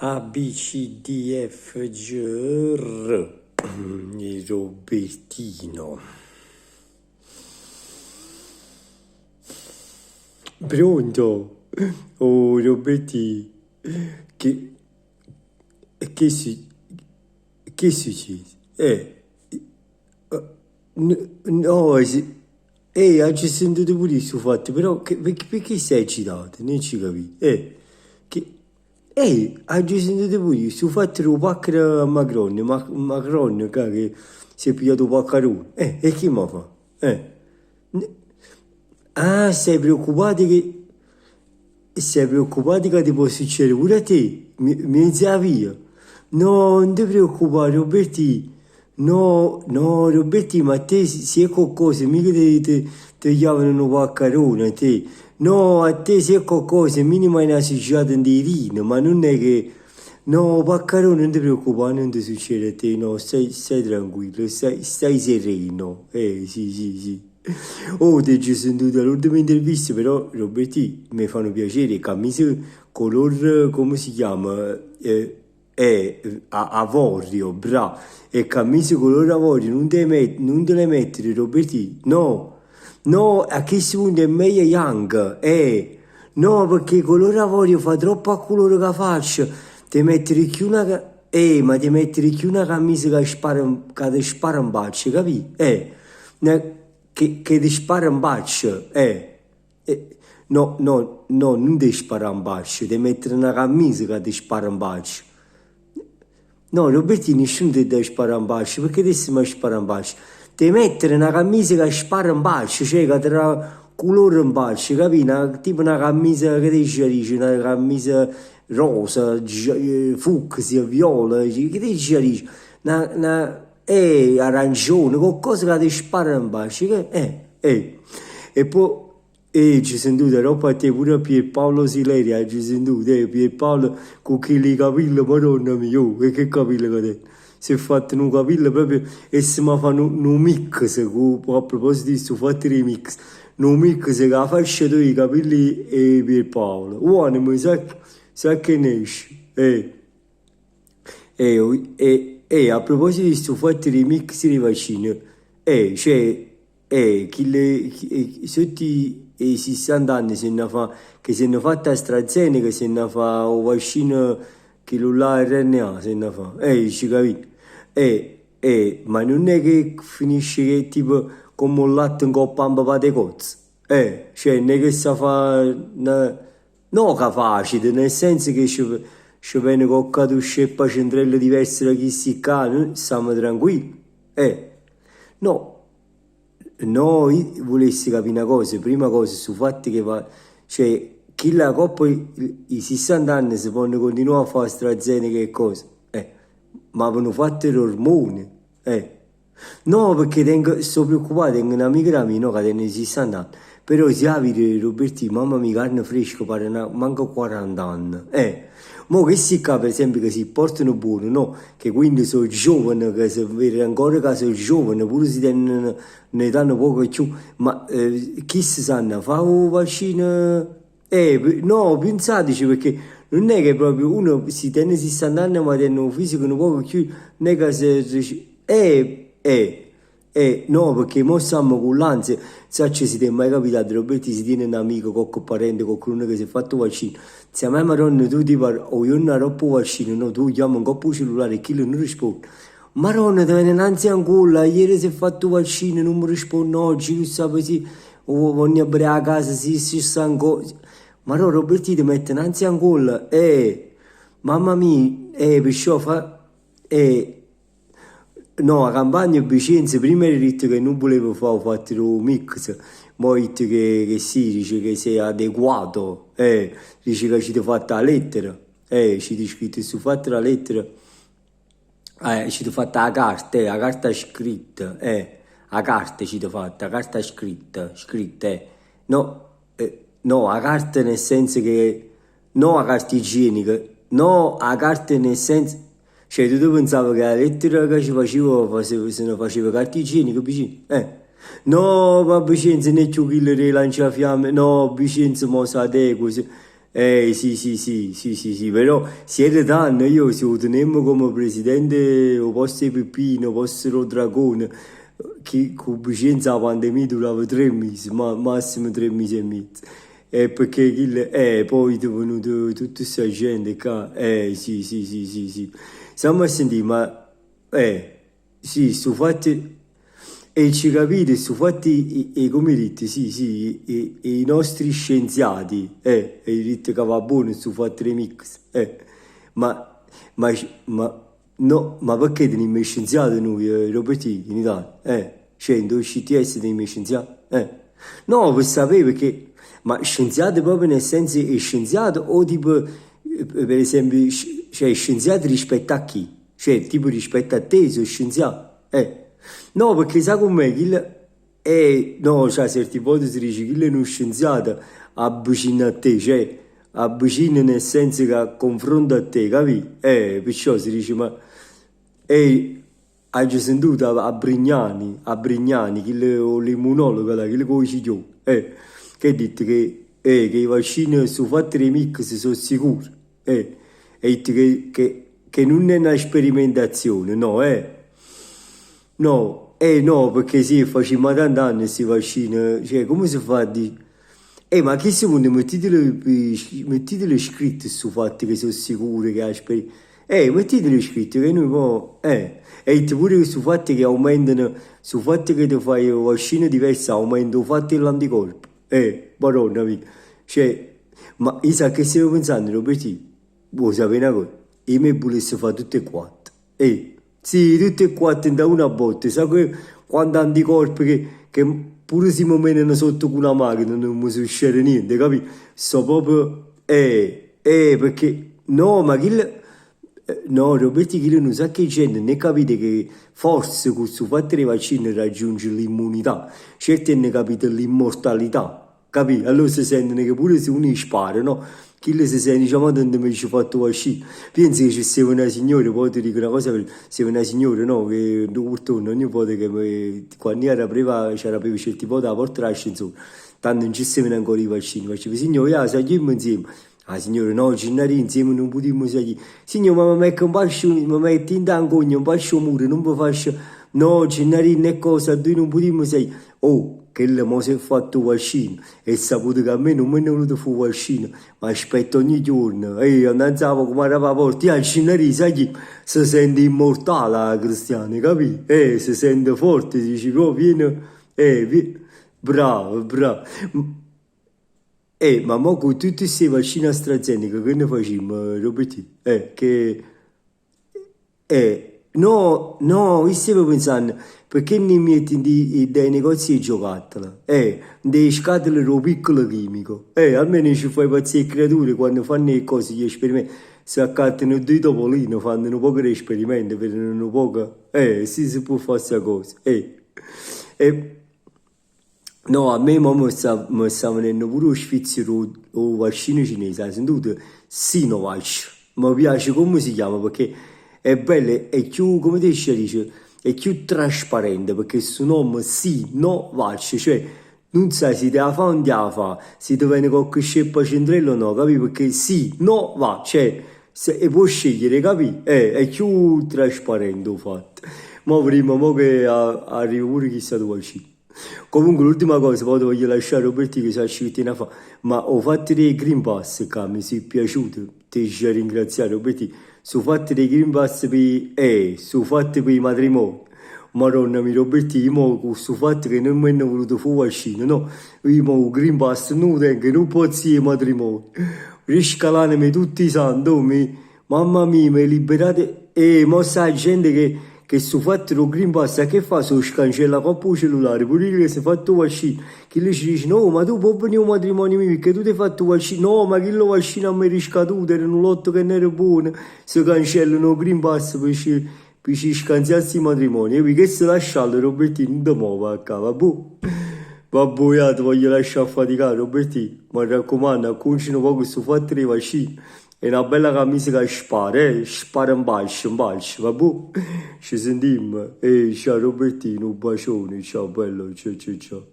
A, B, C, D, F, G, R. Il Robertino. Pronto? Oh, Roberti, che, che, si, che succede? No, oggi ho sentito pure questo fatto, però perché sei eccitato? Non ci capisco. Che, oggi ho sentito pure questo fatto del pacco a Macron, Macron che si è pigliato paccarone. E che mi fa? Ah, sei preoccupato che ti può succedere pure a te? Mi zia via. No, non ti preoccupare, Roberti. No, no, Roberti, ma a te si è qualcosa, mica ti chiamano un paccarone, a te. No, a te si è qualcosa, minimo hai una succiata in dirino, ma non è che... No, paccarone, non ti preoccupare, non ti succede a te, no, stai tranquillo, stai sereno. Sì, sì, sì. Oh, ti ho sentito l'ultima intervista, però, Roberti, mi fanno piacere, camicie color, come si chiama? Avorio, bravo. E camicie color avorio, non te le mettere, Roberti, no. No, a questo punto è meglio Young, no, perché color avorio fa troppo a colore che faccio. Ti mettere più una... ma ti mettere più una camicia che ti spara un bacio, capi? Che ti spara un bacio, no, no, no, non ti spara un bacio, ti mettere una camicia che ti spara un bacio. No, Robertini, nessuno ti deve sparare un bacio, perché ti mi spara un bacio? Devi mettere una camicia che spara un bacio, cioè che tra colore un bacio, capi? Tipo una camicia che ti dice, una camicia rosa, fucsia, viola, che ti dice? Arancione, qualcosa che ti spara un bacio, E poi... ci sentite roba a te pure a Pierpaolo Sileria, ci sentite, Pierpaolo con quei capelli, madonna mia, e che capelli che te? Si è fatto un capello proprio e si mi fa un mix, a proposito di questo fatto di mix, un mix che ha fasciato i capelli e Pierpaolo. Uomo, sa che ne esce, a proposito di questo fatto di mix di vaccino, cioè, sotto i 60 anni che se ne fa AstraZeneca, che se ne fa un vaccino che lo là RNA, se ne fa, ci capite? Ma non è che finisce che tipo come un latte in coppa a papà cozze, cioè non è che sa fa, no che facile, nel senso che ci viene coccato sceppa centrelle diverse da chi si ca, noi stiamo tranquilli, no. No, io volessi capire una cosa, prima cosa, sul fatto che va, cioè, chi la coppa i 60 anni si possono continuare a fare AstraZeneca e cose, ma avevano fatto gli ormoni, no, perché sto preoccupato, tengo un'amica mia, no, che tiene 60 anni, però si apre, Roberti, mamma mia, carne fresca, pare manca 40 anni, mo che si qua, per esempio, che si portano buono, no? Che quindi sono giovani, che si vede ancora che sono giovani, pure si tengono un'età un poco più, ma chi si sanno, fa un vaccino? No, pensateci, perché non è che proprio uno si tiene 60 anni ma tiene un fisico un poco più, non è che si... no, perché mo stiamo con l'ansia, se ci siete mai capitato, Roberti si tiene un amico, qualche parente, qualcuno che si è fatto vaccino, se a me maronna tu ti parli, o io non ero vaccino, no, tu chiami un coppo cellulare e chi non risponde, maronna ti viene un'ansia ancora, ieri si è fatto vaccino, non mi risponde oggi, tu sai, sì, o voglio a casa, si sta ancora, maronna Roberti ti mette un'ansia ancora, mamma mia, perciò fa, no, a campagna e Vicenza prima hai detto che non volevo fare, ho fatto un mix, poi hai detto che sì, dice che sei adeguato, dice che ci ti fatta la lettera, ci ti scritto su fatta la lettera, ci ti fatta la carta scritta, la carta ci ti fatta, la carta scritta, no, no, la carta nel senso che, no la carta igienica, no, la carta nel senso... Cioè, tu pensavi che la lettera che ci facevo se ne faceva carta igienica, vicino? No, ma Vicenza non è più quello che lancia fiamme, no, Vicenza mo sa te così. Sì, sì, sì, sì, sì, sì, però siete tanti, io se lo tenemmo come presidente o posto Peppino, posto Dragone, che con Vicenza la pandemia durava 3 mesi, ma massimo 3 mesi e mezzo. Perché poi è venuta tutta questa gente qua, sì, sì, sì, sì, sì. Stiamo a sentire, ma, sì, sto fatti... E ci capite, su fatti, come dite, sì, sì, i nostri scienziati, e dite che va buono su fatti remix, ma, ma, no, ma perché teniamo scienziati noi, Robertini, in Italia, cioè, in dove CTS teniamo scienziati, no, per sapere perché, ma scienziati proprio nel senso è scienziato o tipo, per esempio, cioè, scienziati rispetto a chi? Cioè, tipo rispetto a te, sono scienziato, No, perché sa com'è? No, cioè, certe volte si dice che è uno scienziato avvicina a te, cioè avvicina nel senso che confronta a te, capi? Perciò si dice, ma hai già sentito a Brignani, l'immunologo, là, che lo dice, che ha detto che i vaccini sono fatti remix, sono sicuri, ha detto che non è una sperimentazione, no, No, no, perché sì, facciamo tanti anni si vaccina, cioè come si fa a dire? Ma che secondo mettitele scritto su fatti che sono sicuri che aspetti. Mettitele scritto che noi mo, e pure che su fatti che aumentano, su fatti che ti fai un vaccino diverso aumenta i fatti dell'anticorpo. Madonna mia. Cioè, ma io sa che stavo pensando, Roberti, vuoi sapere una cosa? Io mi volessi fare tutte e quattro. Sì, tutte e quattro da una botta. Sai che quando anticorpi che pure si menano sotto con la macchina non mi succede niente, capi? So proprio, perché, no, ma no, Roberti, chi non sa che gente, ne capite che forse con questo fatto dei vaccini raggiunge l'immunità, certi ne capite l'immortalità, capi? Allora si sentono che pure se uno spara, no? Chi le si sente, diciamo, tanto mi ci fatto vaccino. Pensi che ci sia una signora, poi ti dico una cosa, se una signora, no, che purtroppo ogni volta che quando era prima, c'era prima certi voti alla porta dell'ascensore, tanto non ci stavano ancora i vaccini, facevo, signore, saliamo insieme. Ah, signore, no, ci andare insieme non potremmo salire. Signore, ma mi metto un pascio, mi metti in tangogno, un pascio muro, non mi faccio, no, ci andare né cosa, noi non potremmo salire. Oh, che le mo si è fatto il vaccino e saputo che a me non mi è venuto fuori il vaccino, ma aspetto ogni giorno, andavo come era la porta, a scenare, sai, si sente immortale la cristiana, capi? Si sente forte, dici, oh, vieni, bravo, bravo. Ma mo con tutti questi vaccini AstraZeneca, che ne facciamo, Roberti? No, no, io stavo pensando, perché non metti dei negozi di giocattoli? Dei scatole lo piccolo chimico. Almeno ci fai pazzire creature quando fanno le cose, gli esperimenti. Si accattano due topolino, fanno un po' di esperimenti, vedono un po'. Sì, si può fare questa cosa. E, no, a me mi sta venendo pure lo sfizio o vaccino cinese, hai sentito? Sinovac. Mi piace come si chiama perché è bello, è più, come dice, è più trasparente perché il suo nome Sinovac, cioè non sai se te la fa o non te la fa, se ti viene qualche sceppa centrello o no, capi? Perché Sinovac, cioè, e puoi scegliere, capi? È più trasparente il fatto. Ma prima, mo che arriva pure chissà dove vaccino. Comunque l'ultima cosa, poi ti voglio lasciare Roberti che sa ci tiene a fa, ma ho fatto dei Green Pass che mi è piaciuto, ti ci ringraziare Roberti, sono fatti dei Green Pass sono fatti per i matrimoni. Madonna mia Roberti, io mo con questo fatto che non mi hanno voluto fuori vaccino, no? Io mo il Green Pass non lo tengo, non posso ir ai matrimoni. Riscalanami tutti i santi, mamma mia, mi liberate, mo sai gente che su fatto lo Green Pass, che fa? So scancella coppa il cellulare, pure che si è fatto vaccino. Chi le ci dice, no, ma tu puoi venire a un matrimonio mio perché tu ti hai fatto vaccino. No, ma chi lo vaccino a me è riscaduto, era un lotto che non era buono. Si cancellano il Green Pass per ci scansiarsi i matrimoni. E che se lasciate, Robertino, non ti muovo a casa, boh. Vabbè, ti voglio lasciare faticare, Robertino. Mi raccomando, acconciano un po' questo fatto dei vaccini. E una bella camicia che spara, spara un bacio, vabbè. Ci sentiamo. Ciao Robertino, un bacione, ciao bello, ciao ciao ciao.